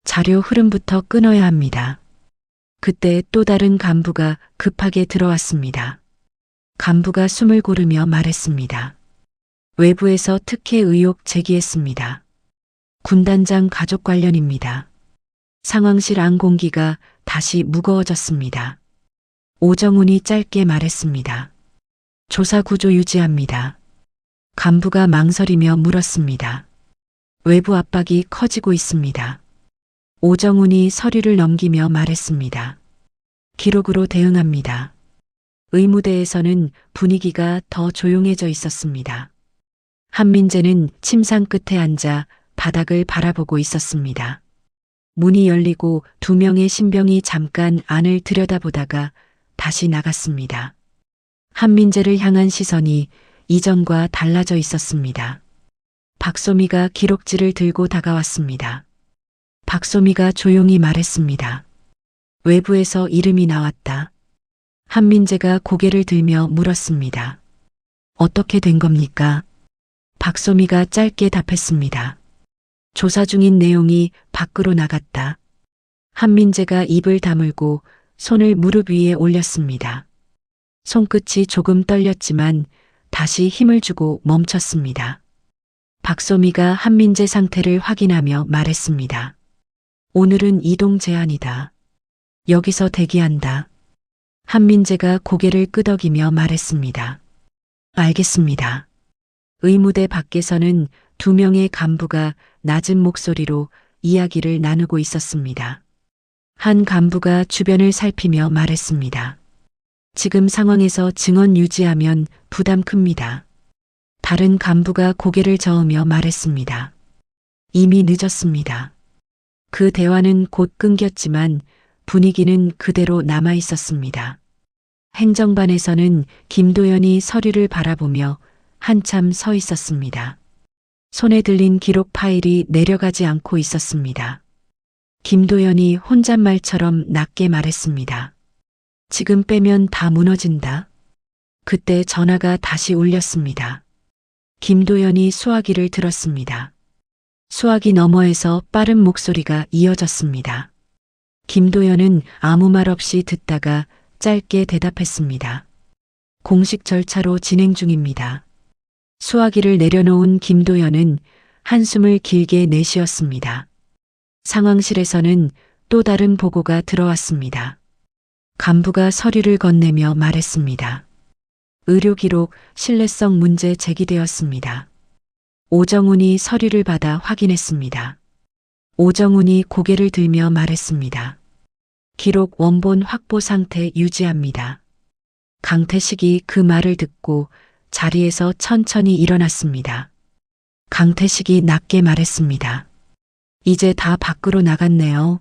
자료 흐름부터 끊어야 합니다. 그때 또 다른 간부가 급하게 들어왔습니다. 간부가 숨을 고르며 말했습니다. 외부에서 특혜 의혹 제기했습니다. 군단장 가족 관련입니다. 상황실 안 공기가 다시 무거워졌습니다. 오정훈이 짧게 말했습니다. 조사 구조 유지합니다. 간부가 망설이며 물었습니다. 외부 압박이 커지고 있습니다. 오정훈이 서류를 넘기며 말했습니다. 기록으로 대응합니다. 의무대에서는 분위기가 더 조용해져 있었습니다. 한민재는 침상 끝에 앉아 바닥을 바라보고 있었습니다. 문이 열리고 2명의 신병이 잠깐 안을 들여다보다가 다시 나갔습니다. 한민재를 향한 시선이 이전과 달라져 있었습니다. 박소미가 기록지를 들고 다가왔습니다. 박소미가 조용히 말했습니다. 외부에서 이름이 나왔다. 한민재가 고개를 들며 물었습니다. 어떻게 된 겁니까? 박소미가 짧게 답했습니다. 조사 중인 내용이 밖으로 나갔다. 한민재가 입을 다물고 손을 무릎 위에 올렸습니다. 손끝이 조금 떨렸지만 다시 힘을 주고 멈췄습니다. 박소미가 한민재 상태를 확인하며 말했습니다. 오늘은 이동 제한이다. 여기서 대기한다. 한민재가 고개를 끄덕이며 말했습니다. 알겠습니다. 의무대 밖에서는 2명의 간부가 낮은 목소리로 이야기를 나누고 있었습니다. 한 간부가 주변을 살피며 말했습니다. 지금 상황에서 증언 유지하면 부담 큽니다. 다른 간부가 고개를 저으며 말했습니다. 이미 늦었습니다. 그 대화는 곧 끊겼지만 분위기는 그대로 남아 있었습니다. 행정반에서는 김도연이 서류를 바라보며 한참 서 있었습니다. 손에 들린 기록 파일이 내려가지 않고 있었습니다. 김도연이 혼잣말처럼 낮게 말했습니다. 지금 빼면 다 무너진다. 그때 전화가 다시 울렸습니다. 김도연이 수화기를 들었습니다. 수화기 너머에서 빠른 목소리가 이어졌습니다. 김도연은 아무 말 없이 듣다가 짧게 대답했습니다. 공식 절차로 진행 중입니다. 수화기를 내려놓은 김도연은 한숨을 길게 내쉬었습니다. 상황실에서는 또 다른 보고가 들어왔습니다. 간부가 서류를 건네며 말했습니다. 의료기록 신뢰성 문제 제기되었습니다. 오정훈이 서류를 받아 확인했습니다. 오정훈이 고개를 들며 말했습니다. 기록 원본 확보 상태 유지합니다. 강태식이 그 말을 듣고 자리에서 천천히 일어났습니다. 강태식이 낮게 말했습니다. 이제 다 밖으로 나갔네요.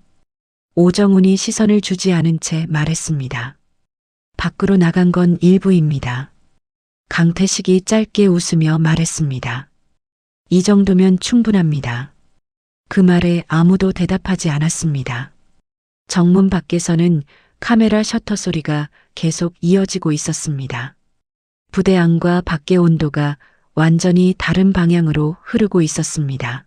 오정훈이 시선을 주지 않은 채 말했습니다. 밖으로 나간 건 일부입니다. 강태식이 짧게 웃으며 말했습니다. 이 정도면 충분합니다. 그 말에 아무도 대답하지 않았습니다. 정문 밖에서는 카메라 셔터 소리가 계속 이어지고 있었습니다. 부대 안과 밖의 온도가 완전히 다른 방향으로 흐르고 있었습니다.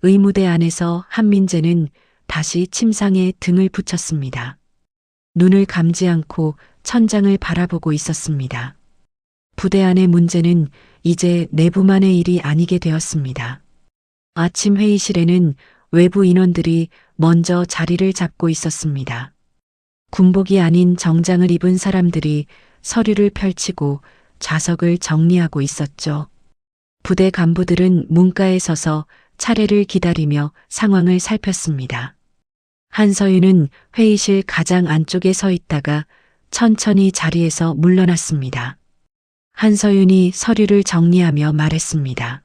의무대 안에서 한민재는 다시 침상에 등을 붙였습니다. 눈을 감지 않고 천장을 바라보고 있었습니다. 부대 안의 문제는 이제 내부만의 일이 아니게 되었습니다. 아침 회의실에는 외부 인원들이 먼저 자리를 잡고 있었습니다. 군복이 아닌 정장을 입은 사람들이 서류를 펼치고 좌석을 정리하고 있었죠. 부대 간부들은 문가에 서서 차례를 기다리며 상황을 살폈습니다. 한서윤은 회의실 가장 안쪽에 서 있다가 천천히 자리에서 물러났습니다. 한서윤이 서류를 정리하며 말했습니다.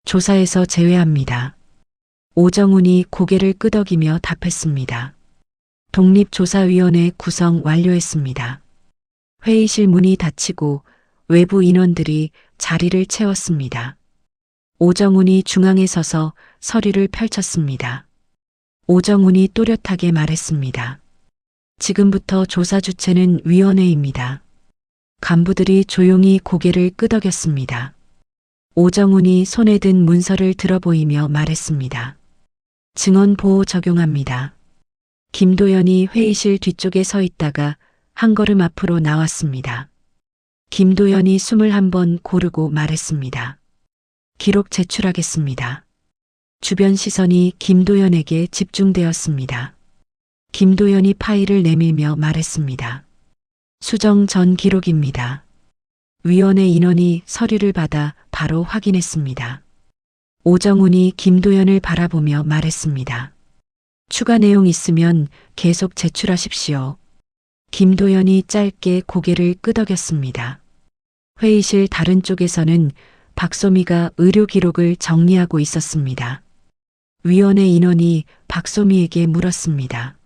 조사에서 제외합니다. 오정훈이 고개를 끄덕이며 답했습니다. 독립조사위원회 구성 완료했습니다. 회의실 문이 닫히고 외부 인원들이 자리를 채웠습니다. 오정훈이 중앙에 서서 서류를 펼쳤습니다. 오정훈이 또렷하게 말했습니다. 지금부터 조사 주체는 위원회입니다. 간부들이 조용히 고개를 끄덕였습니다. 오정훈이 손에 든 문서를 들어보이며 말했습니다. 증언 보호 적용합니다. 김도연이 회의실 뒤쪽에 서 있다가 한 걸음 앞으로 나왔습니다. 김도연이 숨을 한번 고르고 말했습니다. 기록 제출하겠습니다. 주변 시선이 김도연에게 집중되었습니다. 김도연이 파일을 내밀며 말했습니다. 수정 전 기록입니다. 위원회 인원이 서류를 받아 바로 확인했습니다. 오정훈이 김도연을 바라보며 말했습니다. 추가 내용 있으면 계속 제출하십시오. 김도연이 짧게 고개를 끄덕였습니다. 회의실 다른 쪽에서는 박소미가 의료 기록을 정리하고 있었습니다. 위원회 인원이 박소미에게 물었습니다.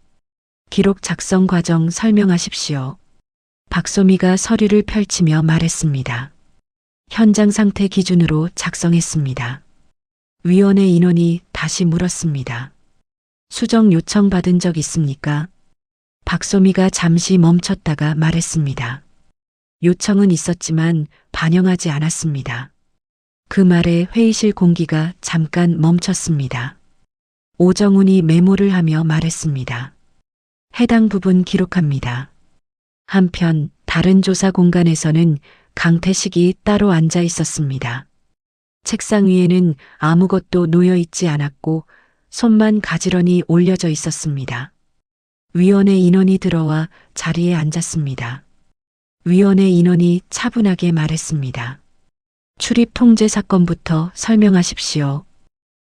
기록 작성 과정 설명하십시오. 박소미가 서류를 펼치며 말했습니다. 현장 상태 기준으로 작성했습니다. 위원회 인원이 다시 물었습니다. 수정 요청 받은 적 있습니까? 박소미가 잠시 멈췄다가 말했습니다. 요청은 있었지만 반영하지 않았습니다. 그 말에 회의실 공기가 잠깐 멈췄습니다. 오정훈이 메모를 하며 말했습니다. 해당 부분 기록합니다. 한편 다른 조사 공간에서는 강태식이 따로 앉아 있었습니다. 책상 위에는 아무것도 놓여 있지 않았고 손만 가지런히 올려져 있었습니다. 위원회 인원이 들어와 자리에 앉았습니다. 위원회 인원이 차분하게 말했습니다. 출입 통제 사건부터 설명하십시오.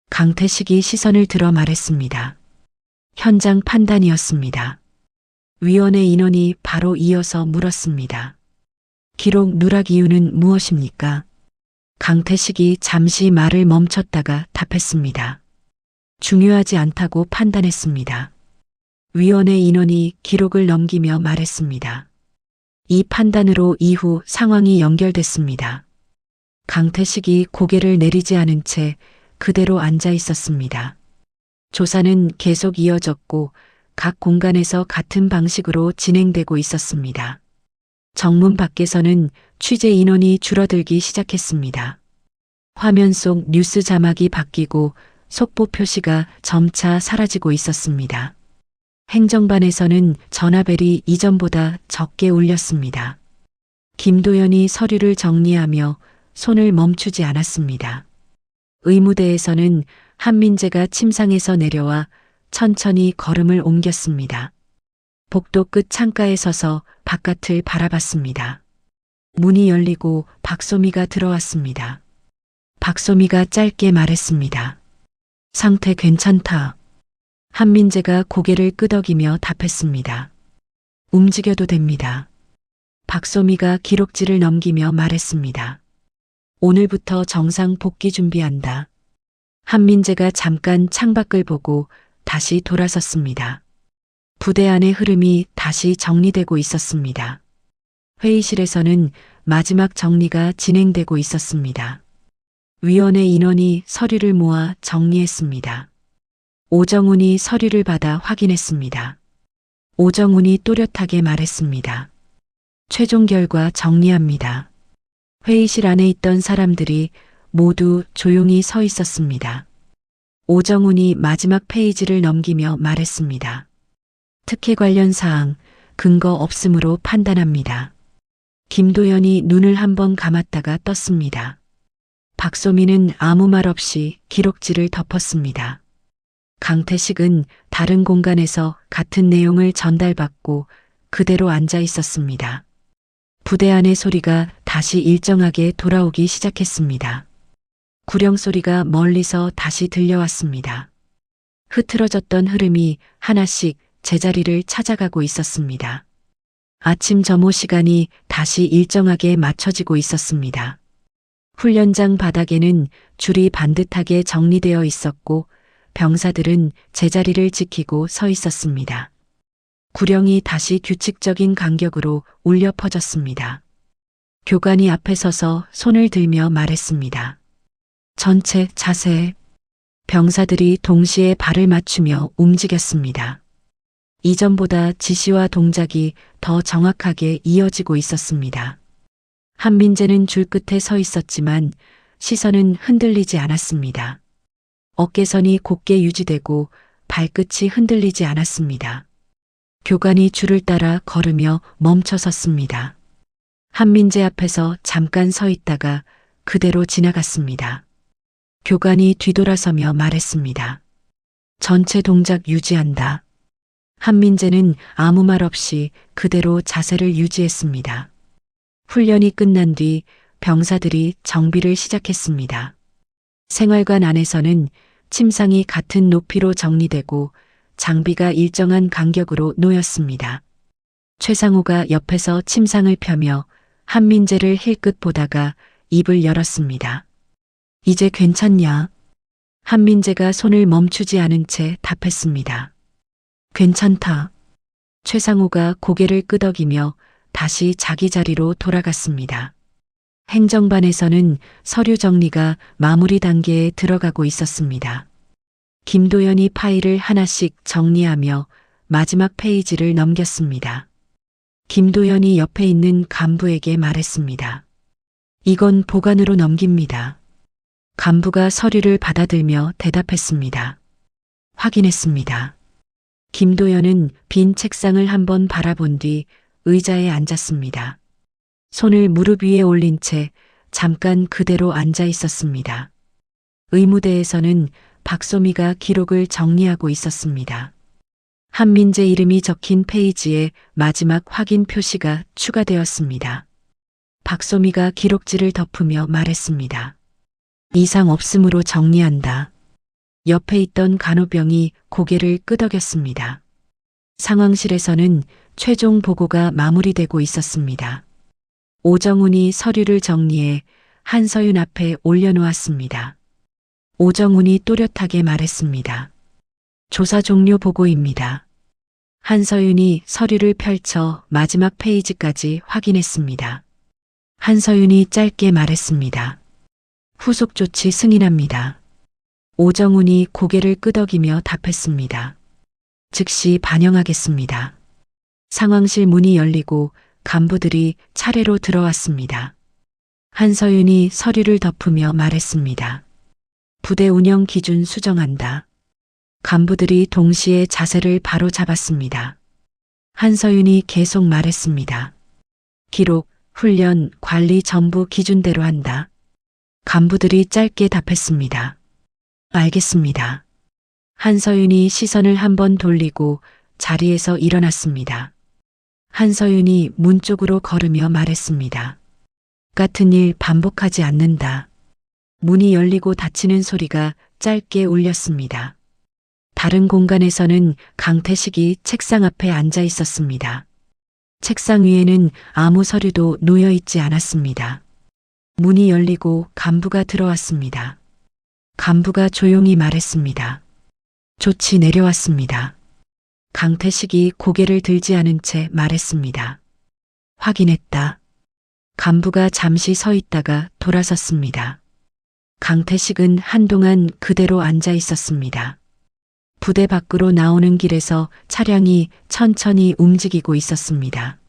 강태식이 시선을 들어 말했습니다. 현장 판단이었습니다. 위원회 인원이 바로 이어서 물었습니다. 기록 누락 이유는 무엇입니까? 강태식이 잠시 말을 멈췄다가 답했습니다. 중요하지 않다고 판단했습니다. 위원회 인원이 기록을 넘기며 말했습니다. 이 판단으로 이후 상황이 연결됐습니다. 강태식이 고개를 내리지 않은 채 그대로 앉아 있었습니다. 조사는 계속 이어졌고 각 공간에서 같은 방식으로 진행되고 있었습니다. 정문 밖에서는 취재 인원이 줄어들기 시작했습니다. 화면 속 뉴스 자막이 바뀌고 속보 표시가 점차 사라지고 있었습니다. 행정반에서는 전화벨이 이전보다 적게 울렸습니다. 김도연이 서류를 정리하며 손을 멈추지 않았습니다. 의무대에서는 한민재가 침상에서 내려와 천천히 걸음을 옮겼습니다. 복도 끝 창가에 서서 바깥을 바라봤습니다. 문이 열리고 박소미가 들어왔습니다. 박소미가 짧게 말했습니다. 상태 괜찮다. 한민재가 고개를 끄덕이며 답했습니다. 움직여도 됩니다. 박소미가 기록지를 넘기며 말했습니다. 오늘부터 정상 복귀 준비한다. 한민재가 잠깐 창밖을 보고 다시 돌아섰습니다. 부대 안의 흐름이 다시 정리되고 있었습니다. 회의실에서는 마지막 정리가 진행되고 있었습니다. 위원회 인원이 서류를 모아 정리했습니다. 오정훈이 서류를 받아 확인했습니다. 오정훈이 또렷하게 말했습니다. 최종 결과 정리합니다. 회의실 안에 있던 사람들이 모두 조용히 서 있었습니다. 오정훈이 마지막 페이지를 넘기며 말했습니다. 특혜 관련 사항, 근거 없음으로 판단합니다. 김도연이 눈을 한번 감았다가 떴습니다. 박소미는 아무 말 없이 기록지를 덮었습니다. 강태식은 다른 공간에서 같은 내용을 전달받고 그대로 앉아 있었습니다. 부대 안의 소리가 다시 일정하게 돌아오기 시작했습니다. 구령 소리가 멀리서 다시 들려왔습니다. 흐트러졌던 흐름이 하나씩 제자리를 찾아가고 있었습니다. 아침 점호 시간이 다시 일정하게 맞춰지고 있었습니다. 훈련장 바닥에는 줄이 반듯하게 정리되어 있었고 병사들은 제자리를 지키고 서 있었습니다. 구령이 다시 규칙적인 간격으로 울려 퍼졌습니다. 교관이 앞에 서서 손을 들며 말했습니다. 전체 자세. 병사들이 동시에 발을 맞추며 움직였습니다. 이전보다 지시와 동작이 더 정확하게 이어지고 있었습니다. 한민재는 줄 끝에 서 있었지만 시선은 흔들리지 않았습니다. 어깨선이 곧게 유지되고 발끝이 흔들리지 않았습니다. 교관이 줄을 따라 걸으며 멈춰 섰습니다. 한민재 앞에서 잠깐 서 있다가 그대로 지나갔습니다. 교관이 뒤돌아서며 말했습니다. 전체 동작 유지한다. 한민재는 아무 말 없이 그대로 자세를 유지했습니다. 훈련이 끝난 뒤 병사들이 정비를 시작했습니다. 생활관 안에서는 침상이 같은 높이로 정리되고 장비가 일정한 간격으로 놓였습니다. 최상호가 옆에서 침상을 펴며 한민재를 힐끗 보다가 입을 열었습니다. 이제 괜찮냐? 한민재가 손을 멈추지 않은 채 답했습니다. 괜찮다. 최상호가 고개를 끄덕이며 다시 자기 자리로 돌아갔습니다. 행정반에서는 서류 정리가 마무리 단계에 들어가고 있었습니다. 김도연이 파일을 하나씩 정리하며 마지막 페이지를 넘겼습니다. 김도연이 옆에 있는 간부에게 말했습니다. 이건 보관으로 넘깁니다. 간부가 서류를 받아들며 대답했습니다. 확인했습니다. 김도연은 빈 책상을 한번 바라본 뒤 의자에 앉았습니다. 손을 무릎 위에 올린 채 잠깐 그대로 앉아 있었습니다. 의무대에서는 박소미가 기록을 정리하고 있었습니다. 한민재 이름이 적힌 페이지에 마지막 확인 표시가 추가되었습니다. 박소미가 기록지를 덮으며 말했습니다. 이상 없음으로 정리한다. 옆에 있던 간호병이 고개를 끄덕였습니다. 상황실에서는 최종 보고가 마무리되고 있었습니다. 오정훈이 서류를 정리해 한서윤 앞에 올려놓았습니다. 오정훈이 또렷하게 말했습니다. 조사 종료 보고입니다. 한서윤이 서류를 펼쳐 마지막 페이지까지 확인했습니다. 한서윤이 짧게 말했습니다. 후속 조치 승인합니다. 오정훈이 고개를 끄덕이며 답했습니다. 즉시 반영하겠습니다. 상황실 문이 열리고 간부들이 차례로 들어왔습니다. 한서윤이 서류를 덮으며 말했습니다. 부대 운영 기준 수정한다. 간부들이 동시에 자세를 바로 잡았습니다. 한서윤이 계속 말했습니다. 기록, 훈련, 관리 전부 기준대로 한다. 간부들이 짧게 답했습니다. 알겠습니다. 한서윤이 시선을 한번 돌리고 자리에서 일어났습니다. 한서윤이 문 쪽으로 걸으며 말했습니다. 같은 일 반복하지 않는다. 문이 열리고 닫히는 소리가 짧게 울렸습니다. 다른 공간에서는 강태식이 책상 앞에 앉아 있었습니다. 책상 위에는 아무 서류도 놓여 있지 않았습니다. 문이 열리고 간부가 들어왔습니다. 간부가 조용히 말했습니다. 조치 내려왔습니다. 강태식이 고개를 들지 않은 채 말했습니다. 확인했다. 간부가 잠시 서 있다가 돌아섰습니다. 강태식은 한동안 그대로 앉아 있었습니다. 부대 밖으로 나오는 길에서 차량이 천천히 움직이고 있었습니다.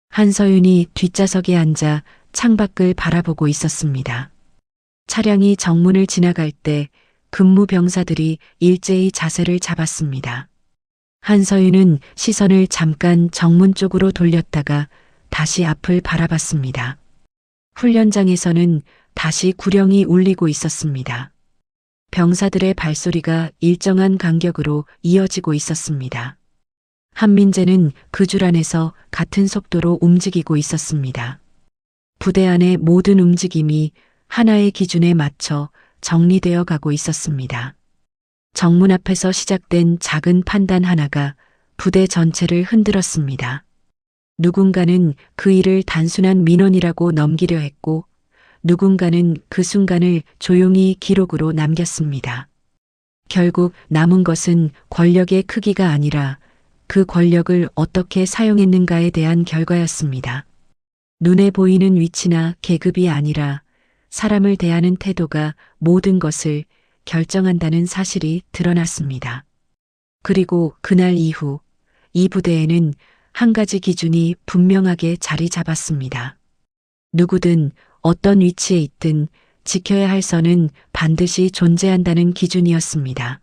한서윤이 뒷좌석에 앉아 창밖을 바라보고 있었습니다. 차량이 정문을 지나갈 때 근무 병사들이 일제히 자세를 잡았습니다. 한서윤은 시선을 잠깐 정문 쪽으로 돌렸다가 다시 앞을 바라봤습니다. 훈련장에서는 다시 구령이 울리고 있었습니다. 병사들의 발소리가 일정한 간격으로 이어지고 있었습니다. 한민재는 그 줄 안에서 같은 속도로 움직이고 있었습니다. 부대 안의 모든 움직임이 하나의 기준에 맞춰 정리되어 가고 있었습니다. 정문 앞에서 시작된 작은 판단 하나가 부대 전체를 흔들었습니다. 누군가는 그 일을 단순한 민원이라고 넘기려 했고 누군가는 그 순간을 조용히 기록으로 남겼습니다. 결국 남은 것은 권력의 크기가 아니라 그 권력을 어떻게 사용했는가에 대한 결과였습니다. 눈에 보이는 위치나 계급이 아니라 사람을 대하는 태도가 모든 것을 결정한다는 사실이 드러났습니다. 그리고 그날 이후 이 부대에는 한 가지 기준이 분명하게 자리 잡았습니다. 누구든 어떤 위치에 있든 지켜야 할 선은 반드시 존재한다는 기준이었습니다.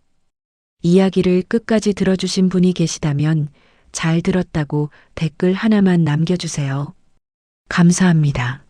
이야기를 끝까지 들어주신 분이 계시다면 잘 들었다고 댓글 하나만 남겨주세요. 감사합니다.